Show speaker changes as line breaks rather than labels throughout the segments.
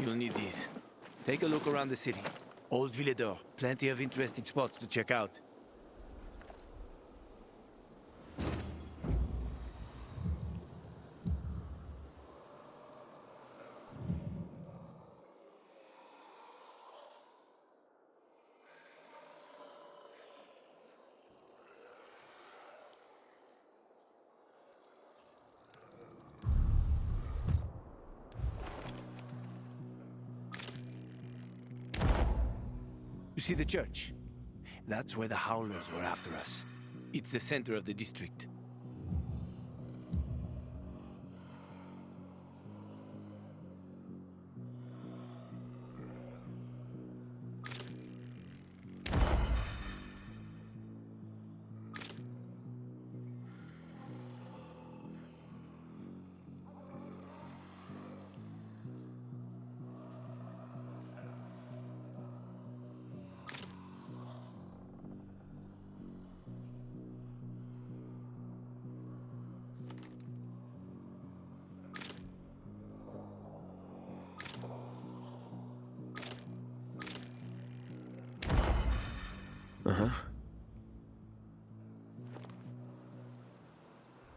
You'll need these. Take a look around the city. Old Villador. Plenty of interesting spots to check out. You see the church? That's where the Howlers were after us. It's the center of the district.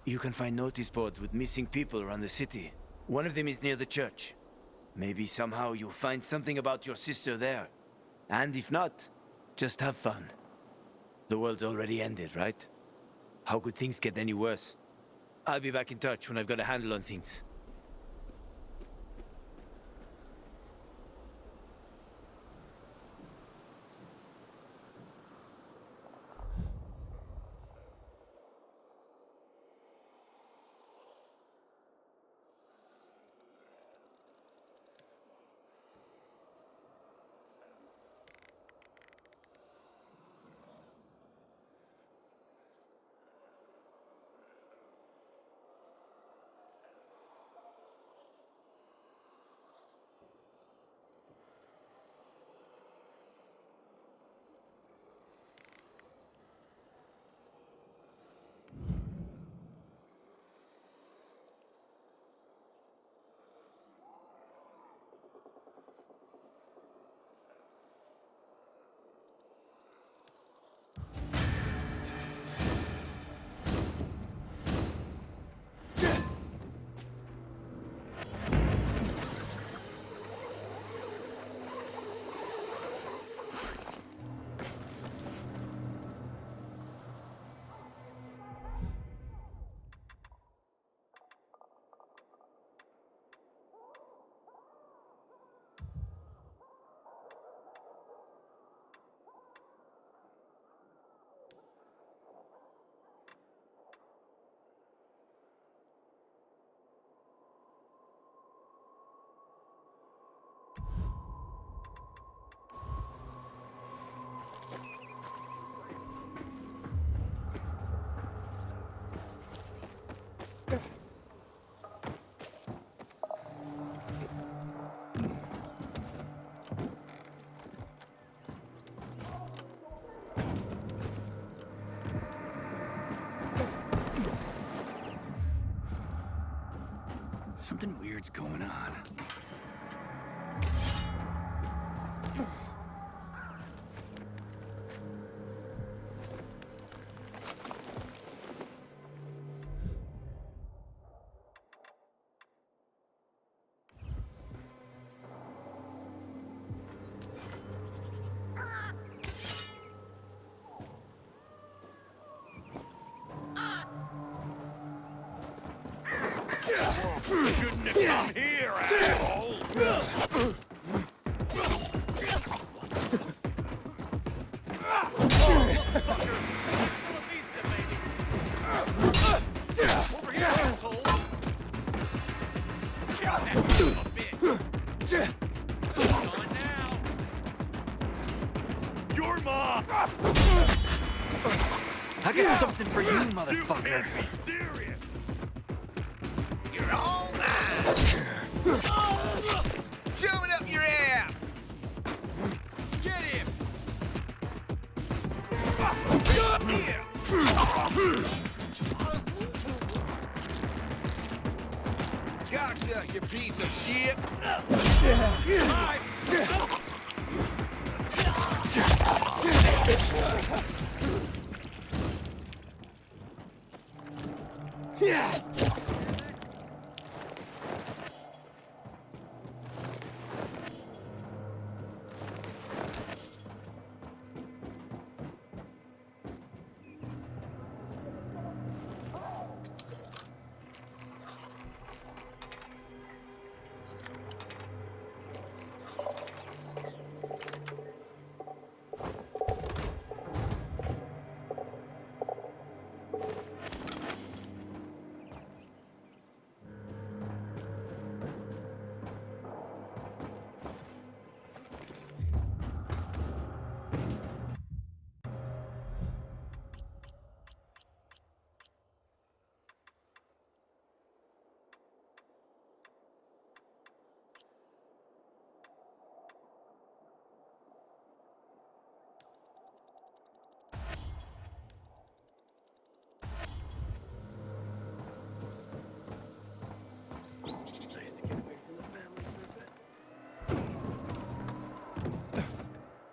You can find notice boards with missing people around the city. One of them is near the church. Maybe somehow you'll find something about your sister there. And if not, just have fun. The world's already ended, right? How could things get any worse? I'll be back in touch when I've got a handle on things.
Something weird's going on.
Shouldn't have come here, asshole! Over here, asshole! Kill that son of a bitch! On now! Your mom!
I got something for you,
You
motherfucker.
can't be serious! You're all mine! Shove it up your ass! Get him! Got Gotcha, you piece of shit!
Yeah.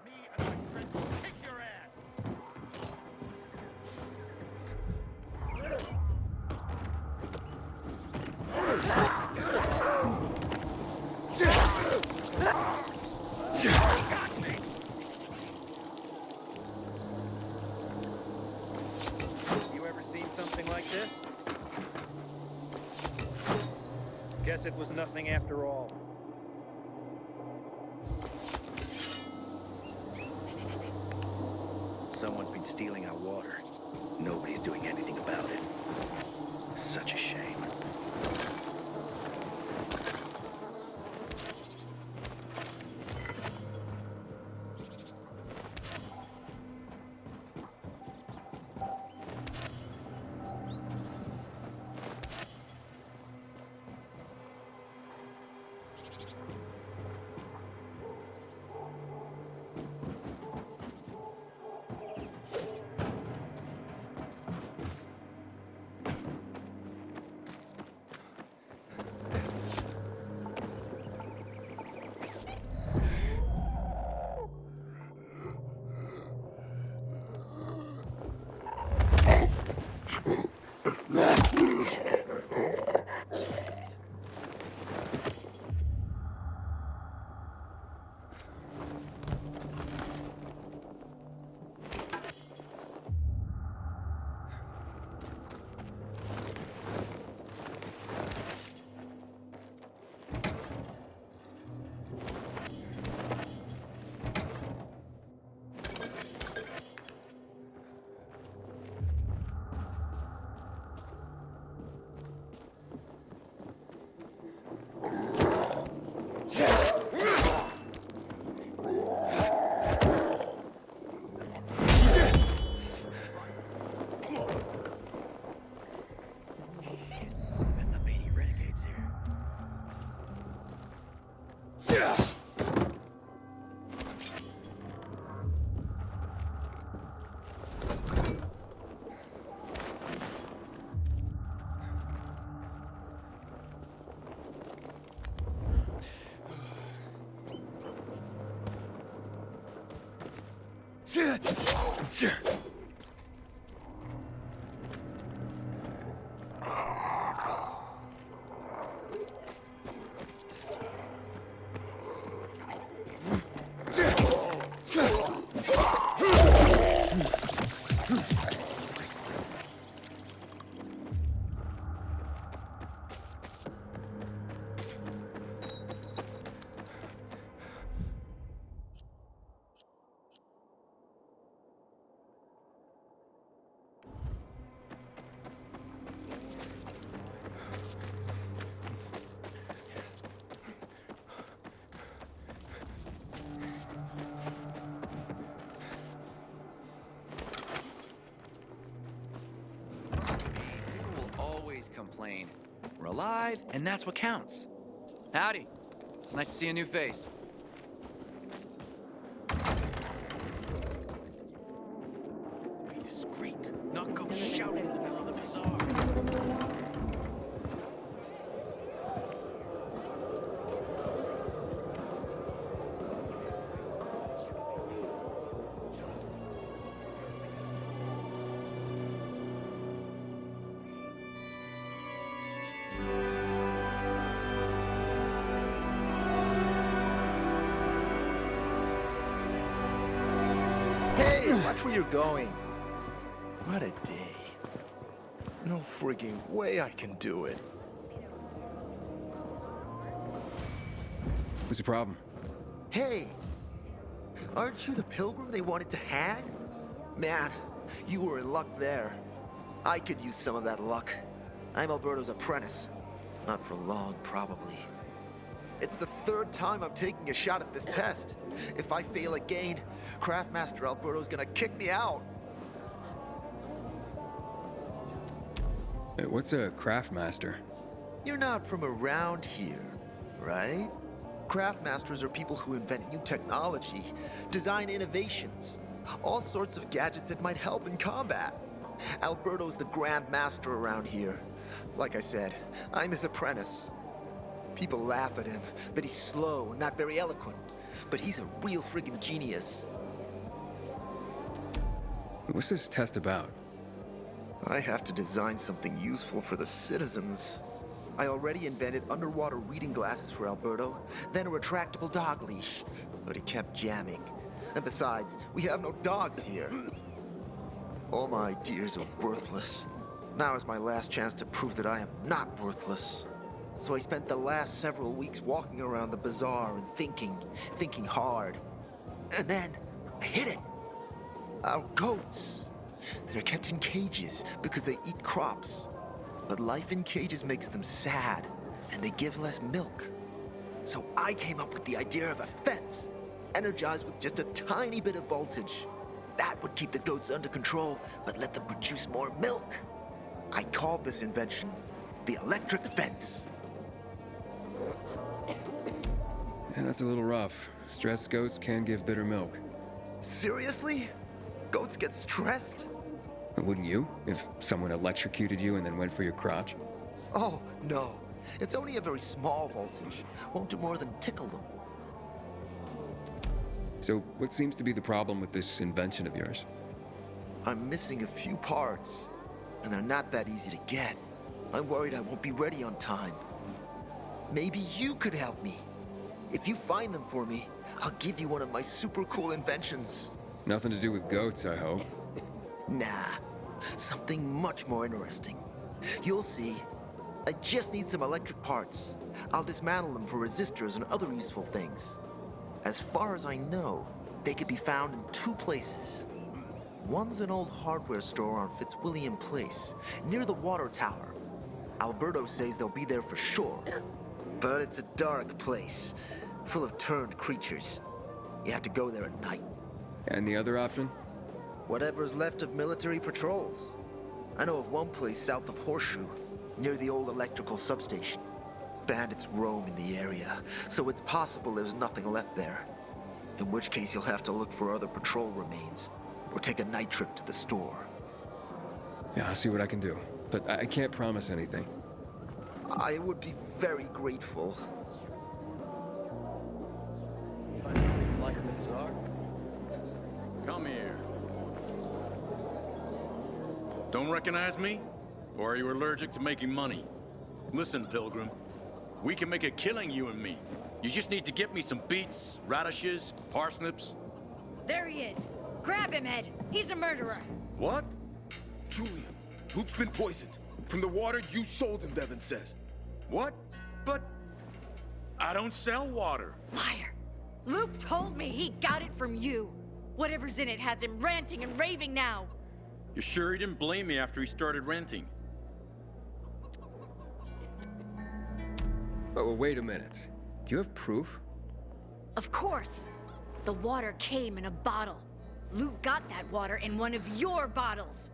Me and my friends will kick your ass! Got me! You ever seen something like this? Guess it was nothing after all.
Someone's been stealing our water. Nobody's doing anything about it. Such a shame.
Complain. We're alive, and that's what counts. Howdy. It's nice to see a new face.
Be discreet. Not go shouting in the middle of the bazaar.
Watch where you're going. What a day. No frigging way I can do it.
What's the problem?
Hey! Aren't you the pilgrim they wanted to hang? Man, you were in luck there. I could use some of that luck. I'm Alberto's apprentice. Not for long, probably. It's the third time I'm taking a shot at this test. If I fail again, Craftmaster Alberto's gonna kick me out.
Hey, what's a craftmaster?
You're not from around here, right? Craftmasters are people who invent new technology, design innovations, all sorts of gadgets that might help in combat. Alberto's the Grand Master around here. Like I said, I'm his apprentice. People laugh at him, that he's slow and not very eloquent, but he's a real friggin' genius.
What's this test about?
I have to design something useful for the citizens. I already invented underwater reading glasses for Alberto, then a retractable dog leash, but he kept jamming. And besides, we have no dogs here. All my ideas are worthless. Now is my last chance to prove that I am not worthless. So I spent the last several weeks walking around the bazaar and thinking hard. And then, I hit it. Our goats. They're kept in cages because they eat crops. But life in cages makes them sad, and they give less milk. So I came up with the idea of a fence, energized with just a tiny bit of voltage. That would keep the goats under control, but let them produce more milk. I called this invention the electric fence.
Yeah, that's a little rough. Stressed goats can give bitter milk.
Seriously? Goats get stressed?
Wouldn't you, if someone electrocuted you and then went for your crotch?
Oh, no. It's only a very small voltage. Won't do more than tickle them.
So, what seems to be the problem with this invention of yours?
I'm missing a few parts, and they're not that easy to get. I'm worried I won't be ready on time. Maybe you could help me. If you find them for me, I'll give you one of my super cool inventions.
Nothing to do with goats, I hope.
Nah, something much more interesting. You'll see. I just need some electric parts. I'll dismantle them for resistors and other useful things. As far as I know, they could be found in two places. One's an old hardware store on Fitzwilliam Place, near the water tower. Alberto says they'll be there for sure. But it's a dark place, full of turned creatures. You have to go there at night.
And the other option?
Whatever's left of military patrols. I know of one place south of Horseshoe, near the old electrical substation. Bandits roam in the area, so it's possible there's nothing left there. In which case you'll have to look for other patrol remains, or take a night trip to the store.
Yeah, I'll see what I can do. But I can't promise anything.
I would be very grateful.
Like the bazaar?
Come here. Don't recognize me? Or are you allergic to making money? Listen, Pilgrim. We can make a killing, you and me. You just need to get me some beets, radishes, parsnips.
There he is. Grab him, Ed. He's a murderer.
What? Julian, Luke's been poisoned. From the water you sold him, Bevan says.
What? But I don't sell water.
Liar. Luke told me he got it from you. Whatever's in it has him ranting and raving now.
You sure he didn't blame me after he started renting?
Oh, wait a minute. Do you have proof?
Of course. The water came in a bottle. Luke got that water in one of your bottles.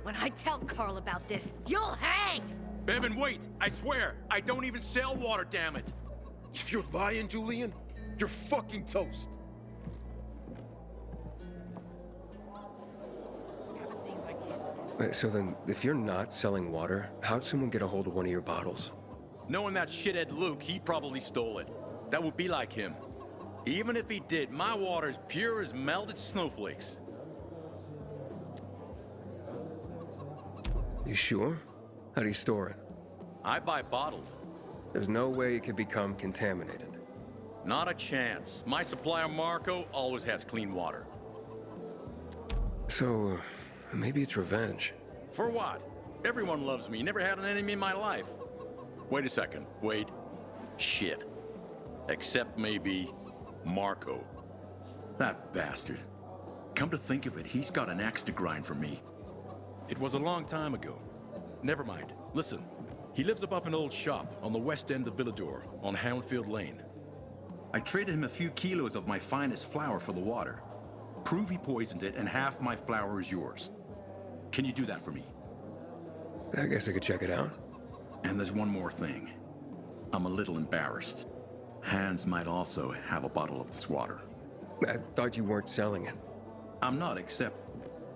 When I tell Carl about this, you'll hang!
Bevan, wait! I swear, I don't even sell water, damn it!
If you're lying, Julian, you're fucking toast.
Wait, so then, if you're not selling water, how'd someone get a hold of one of your bottles?
Knowing that shithead Luke, he probably stole it. That would be like him. Even if he did, my water's pure as melted snowflakes.
You sure? How do you store it?
I buy bottled.
There's no way it could become contaminated.
Not a chance. My supplier, Marco, always has clean water.
So, maybe it's revenge.
For what? Everyone loves me. Never had an enemy in my life. Wait a second. Wait. Shit. Except maybe Marco. That bastard. Come to think of it, he's got an axe to grind for me. It was a long time ago. Never mind. Listen. He lives above an old shop on the west end of Villador, on Houndfield Lane. I traded him a few kilos of my finest flour for the water. Prove he poisoned it, and half my flour is yours. Can you do that for me?
I guess I could check it out.
And there's one more thing. I'm a little embarrassed. Hans might also have a bottle of this water.
I thought you weren't selling it.
I'm not, except,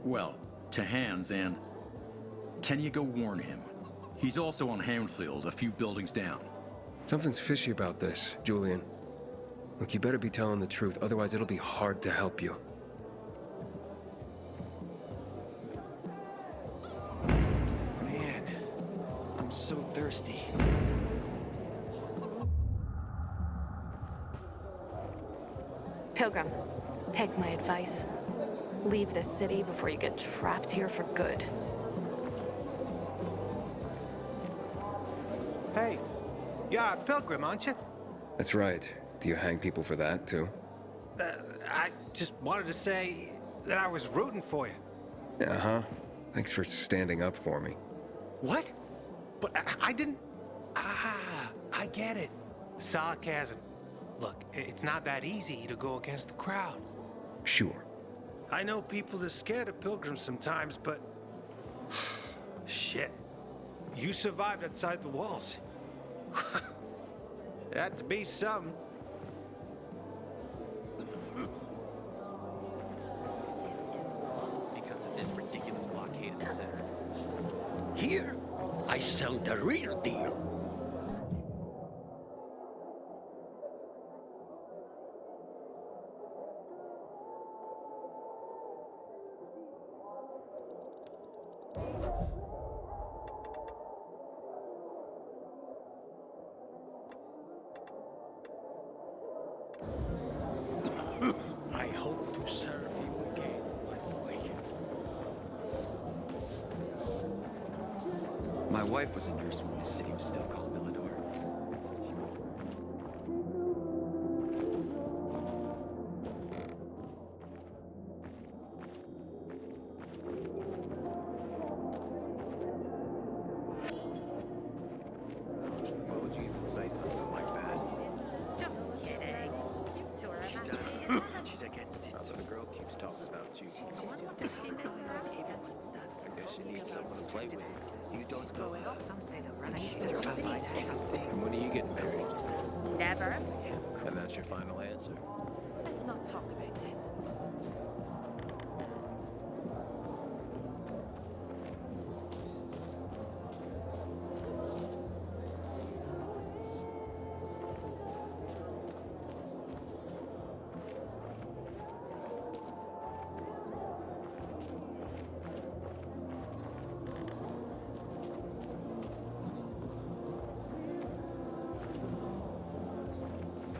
well, to Hans, and can you go warn him? He's also on Houndfield, a few buildings down.
Something's fishy about this, Julian. Look, you better be telling the truth, otherwise it'll be hard to help you.
Man, I'm so thirsty.
Pilgrim, take my advice. Leave this city before you get trapped here for good.
Hey, you're a pilgrim, aren't you?
That's right. Do you hang people for that, too?
I just wanted to say that I was rooting for you.
Uh-huh. Thanks for standing up for me.
What? But I didn't... Ah, I get it. Sarcasm. Look, it's not that easy to go against the crowd.
Sure.
I know people are scared of pilgrims sometimes, but... Shit. You survived outside the walls. It had to be something.
Because of this ridiculous blockade of the center.
Here, I sell the real deal. I hope to serve you again, my boy.
My wife was a nurse when this city was still called Villador.
Why would you even say something like that?
Just kidding. You two are
She's against it. So the girl keeps talking about you. I guess she needs someone to play with. You don't go out.
Some say the
And when are you getting married?
Never.
And that's your final answer.
Let's not talk about this.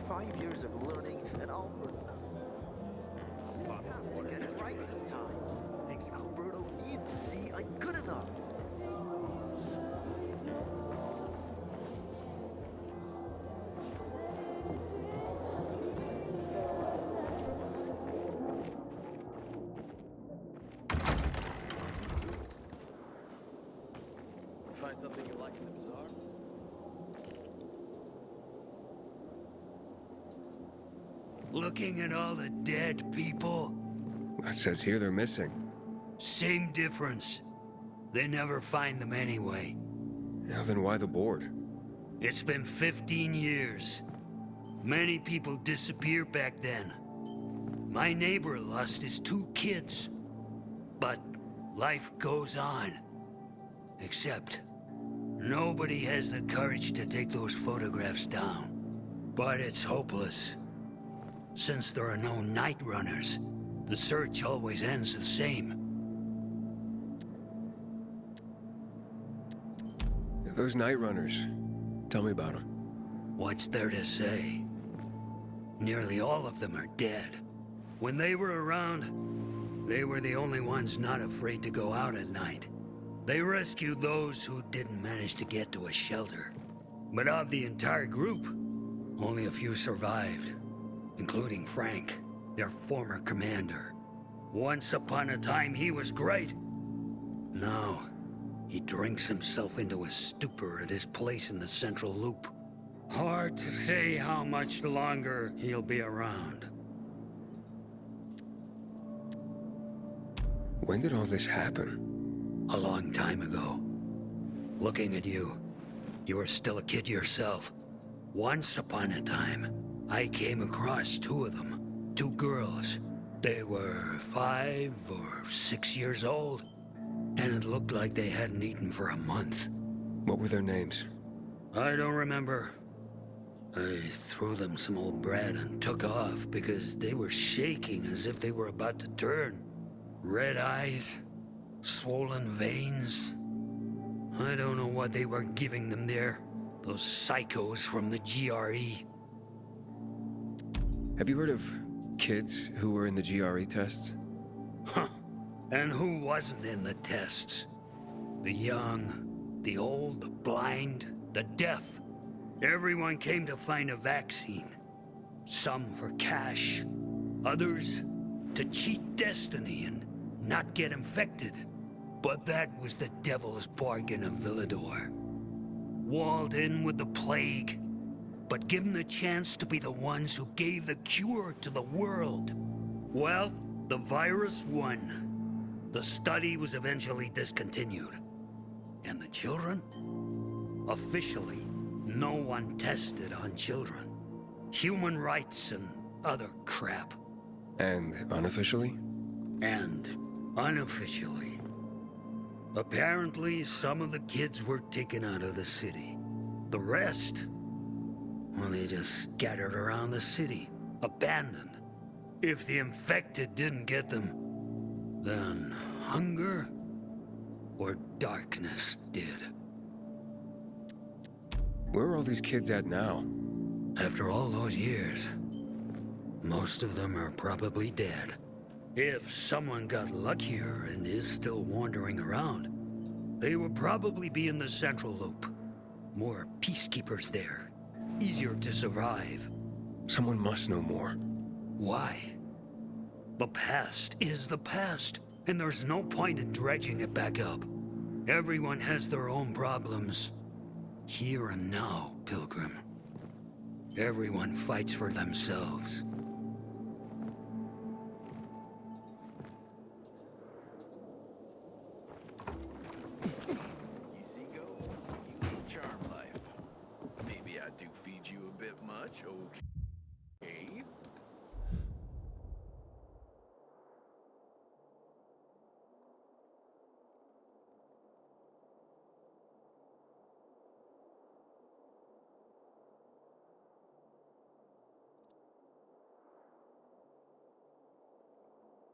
"5 years of learning, and all for nothing. Get it right this time. Alberto needs to see I'm good enough."
Find something you like in the bazaar?
Looking at all the dead people,
It says here they're missing.
same difference. They never find them anyway.
Now then why the board?
It's been 15 years. Many people disappeared back then. My neighbor lost his 2 kids. But life goes on. Except, nobody has the courage to take those photographs down. But it's hopeless. Since there are no night runners, the search always ends the same.
Those night runners. Tell me about them.
What's there to say? Nearly all of them are dead. When they were around, They were the only ones not afraid to go out at night. They rescued those who didn't manage to get to a shelter. But of the entire group, only a few survived, including Frank, their former commander. Once upon a time, he was great. Now, he drinks himself into a stupor at his place in the Central Loop. Hard to say how much longer he'll be around.
When did all this happen?
A long time ago. Looking at you, you were still a kid yourself. Once upon a time, I came across two of them. Two girls. They were 5 or 6 years old, and it looked like they hadn't eaten for a month.
What were their names?
I don't remember. I threw them some old bread and took off because they were shaking as if they were about to turn. Red eyes, swollen veins. I don't know what they were giving them there. Those psychos from the GRE.
Have you heard of kids who were in the GRE tests?
Huh. And who wasn't in the tests? The young, the old, the blind, the deaf. Everyone came to find a vaccine. Some for cash, others to cheat destiny and not get infected. But that was the devil's bargain of Villador. Walled in with the plague, but given the chance to be the ones who gave the cure to the world. Well, the virus won. The study was eventually discontinued. And the children? Officially, no one tested on children. Human rights and other crap.
And unofficially?
And unofficially. Apparently, some of the kids were taken out of the city. The rest, well, they just scattered around the city, abandoned. If the infected didn't get them, then hunger or darkness did.
Where are all these kids at now?
After all those years, most of them are probably dead. If someone got luckier and is still wandering around, they would probably be in the Central Loop. More peacekeepers there. Easier to survive.
Someone must know more.
Why? The past is the past, and there's no point in dredging it back up. Everyone has their own problems. Here and now, Pilgrim. Everyone fights for themselves.
Okay.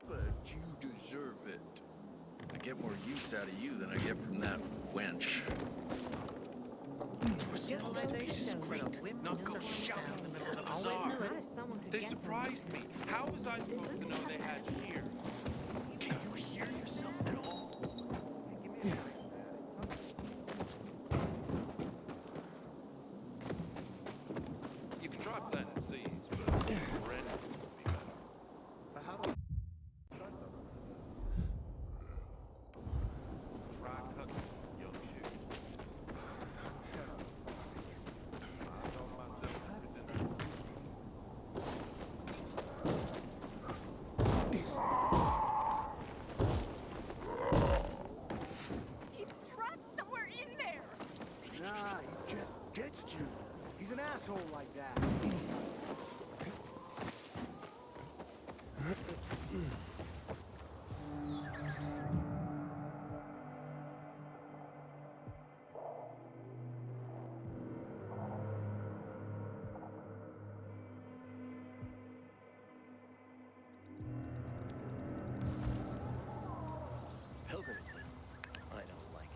But you deserve it.
I get more use out of you than I get from that wench.
Knuckles shouting in the middle of the bazaar. They surprised me. How was I supposed to know they had shear? Can you hear yourself at all? You can try planting seeds, but rent would be better. Try cutting young shoots.
He's trapped somewhere in there!
Nah, he just ditched you. He's an asshole like that.
Pilgrim. I don't like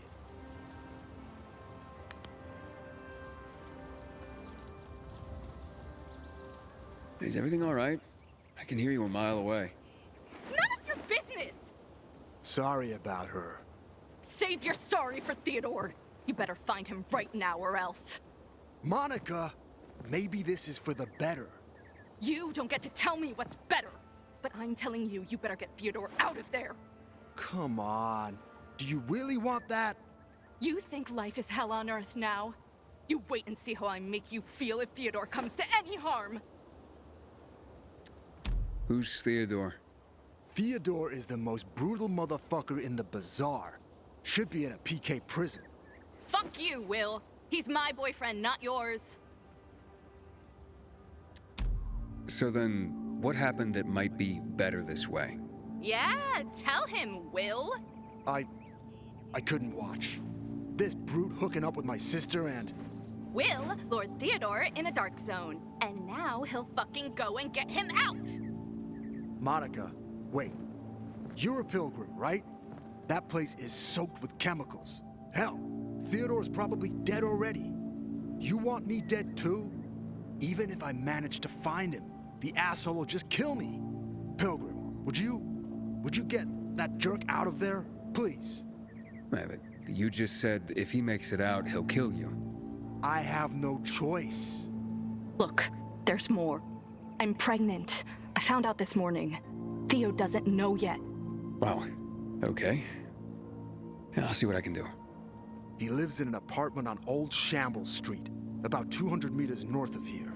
it.
Is everything all right? I can hear you a mile away.
None of your business!
Sorry about her.
Save your sorry for Theodore. You better find him right now or else.
Monica, maybe this is for the better.
You don't get to tell me what's better. But I'm telling you, you better get Theodore out of there.
Come on. Do you really want that?
You think life is hell on earth now? You wait and see how I make you feel if Theodore comes to any harm.
Who's Theodore?
Theodore is the most brutal motherfucker in the bazaar. Should be in a PK prison.
Fuck you, Will. He's my boyfriend, not yours.
So then, what happened that might be better this way?
Yeah, tell him, Will.
I couldn't watch. This brute hooking up with my sister and...
Will lured Theodore in a dark zone. And now he'll fucking go and get him out.
Monica, wait. You're a pilgrim, right? That place is soaked with chemicals. Hell, Theodore's probably dead already. You want me dead too? Even if I manage to find him, the asshole will just kill me. Pilgrim, would you get that jerk out of there, please?
But you just said if he makes it out, he'll kill you.
I have no choice.
Look, there's more. I'm pregnant. I found out this morning. Theo doesn't know yet.
Well, okay. Yeah, I'll see what I can do.
He lives in an apartment on Old Shambles Street, about 200 meters north of here.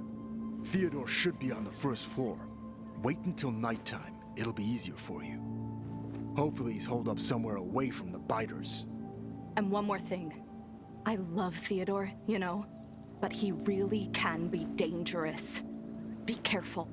Theodore should be on the first floor. Wait until nighttime. It'll be easier for you. Hopefully he's holed up somewhere away from the biters.
And one more thing. I love Theodore, you know, but he really can be dangerous. Be careful.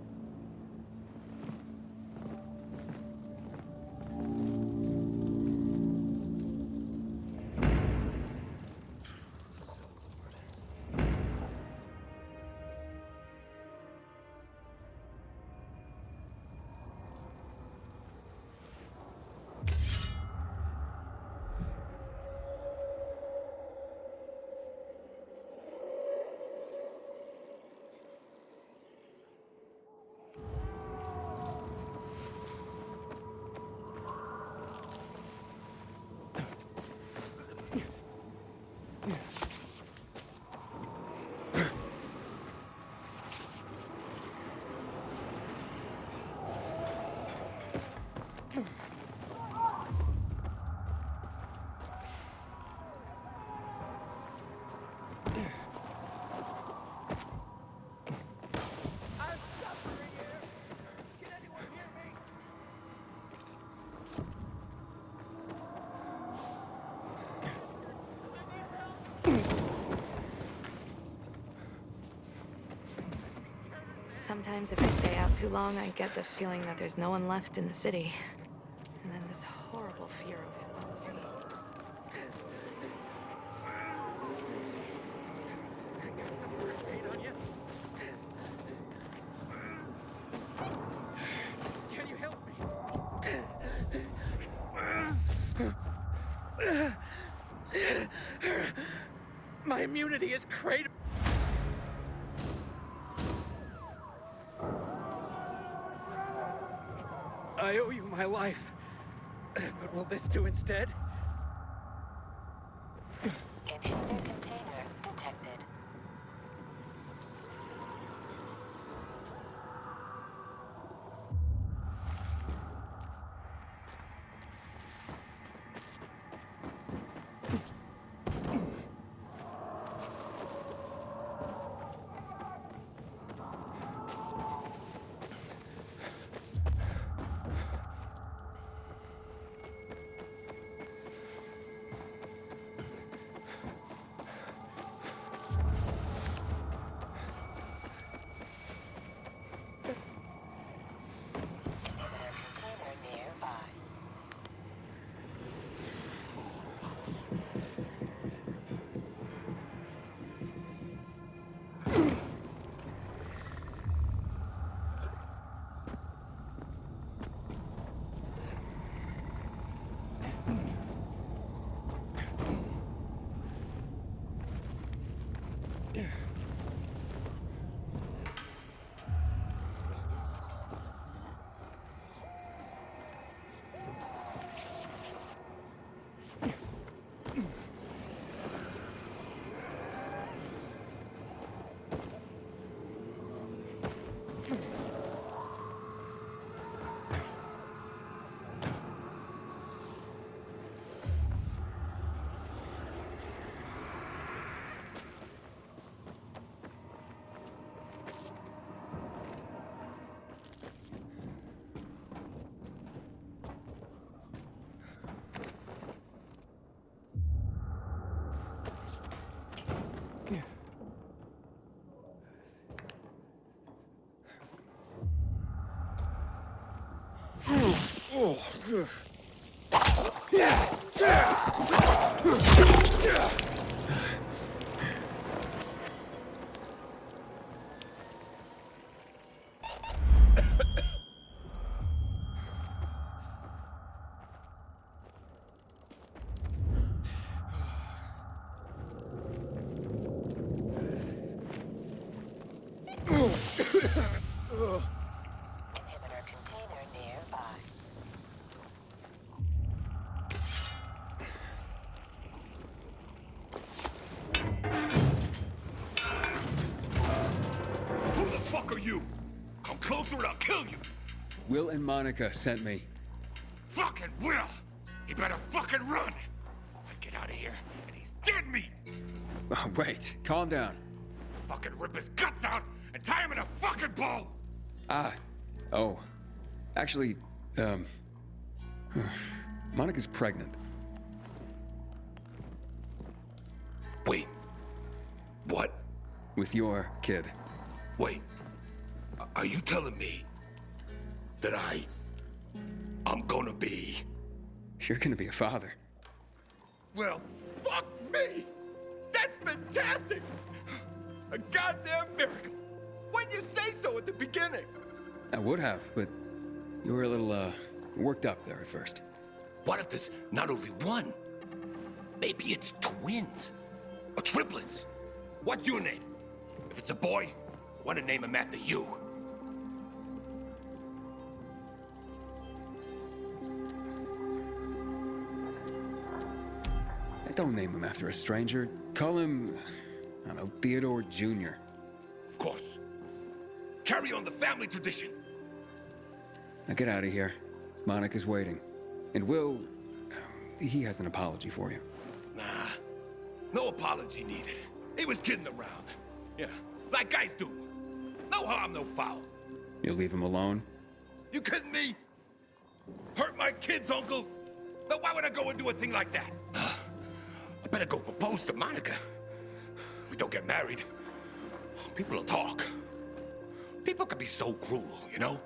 Sometimes if I stay out too long, I get the feeling that there's no one left in the city. And then this horrible fear of it owns me.
Can you help me? My immunity is cratered. I owe you my life. But will this do instead?
Inhibitor container detected. Inhibitor container nearby.
Who the fuck are you? Come closer and I'll kill you!
Will and Monica sent me.
Fucking Will! You better fucking run! I get out of here, and he's dead meat!
Oh, wait, calm down.
Fucking rip his guts out and tie him in a fucking bowl!
Oh. Actually, Monica's pregnant.
Wait. What?
With your kid.
Wait. Are you telling me that I'm gonna be...
You're gonna be a father.
Well, fuck me! That's fantastic! A goddamn miracle! Why'd you say so at the beginning?
I would have, but you were a little, worked up there at first.
What if there's not only one? Maybe it's twins. Or triplets. What's your name? If it's a boy, I want to name him after you.
Don't name him after a stranger. Call him, I don't know, Theodore Jr.
Of course. Carry on the family tradition.
Now get out of here. Monica's waiting. And Will, he has an apology for you.
Nah, no apology needed. He was kidding around. Yeah, like guys do. No harm, no foul.
You'll leave him alone?
You kidding me? Hurt my kids, uncle? Now why would I go and do a thing like that? I better go propose to Monica. We don't get married. People will talk. People can be so cruel, you know?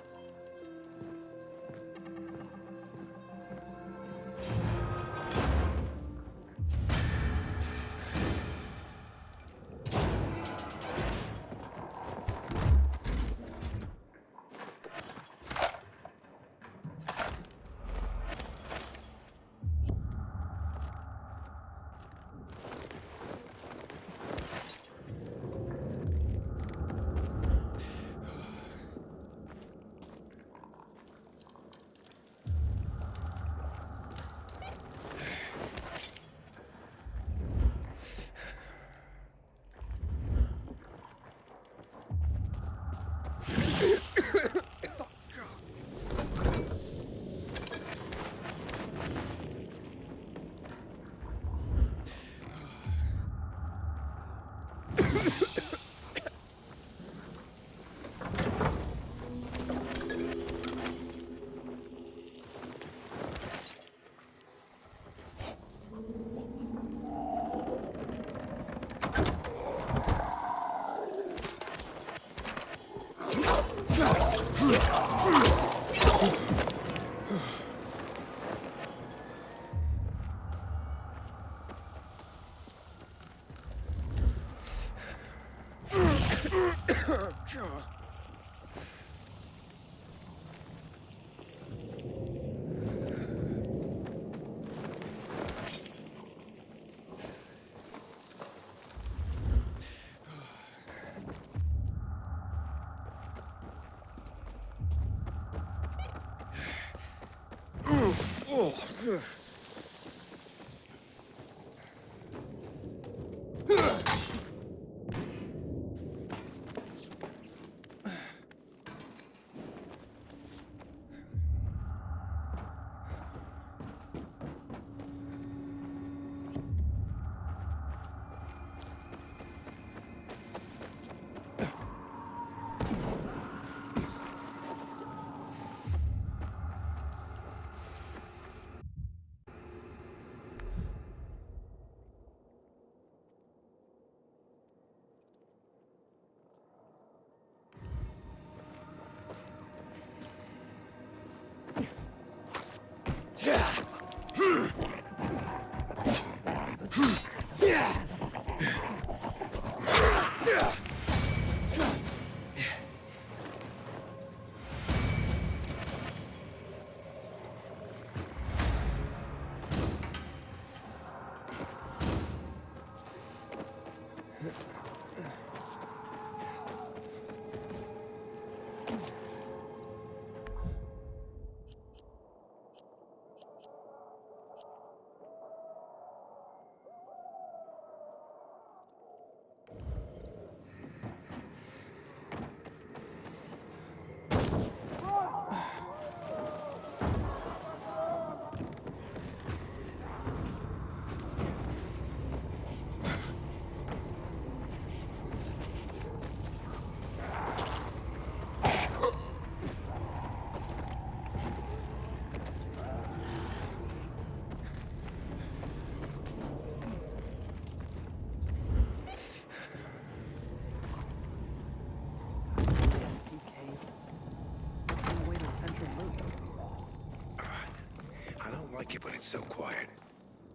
I don't like it when it's so quiet.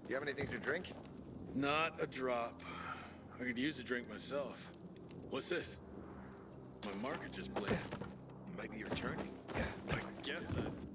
Do you have anything to drink?
Not a drop. I could use a drink myself. What's this? My marker just blinked.
Maybe you're turning.
I guess I...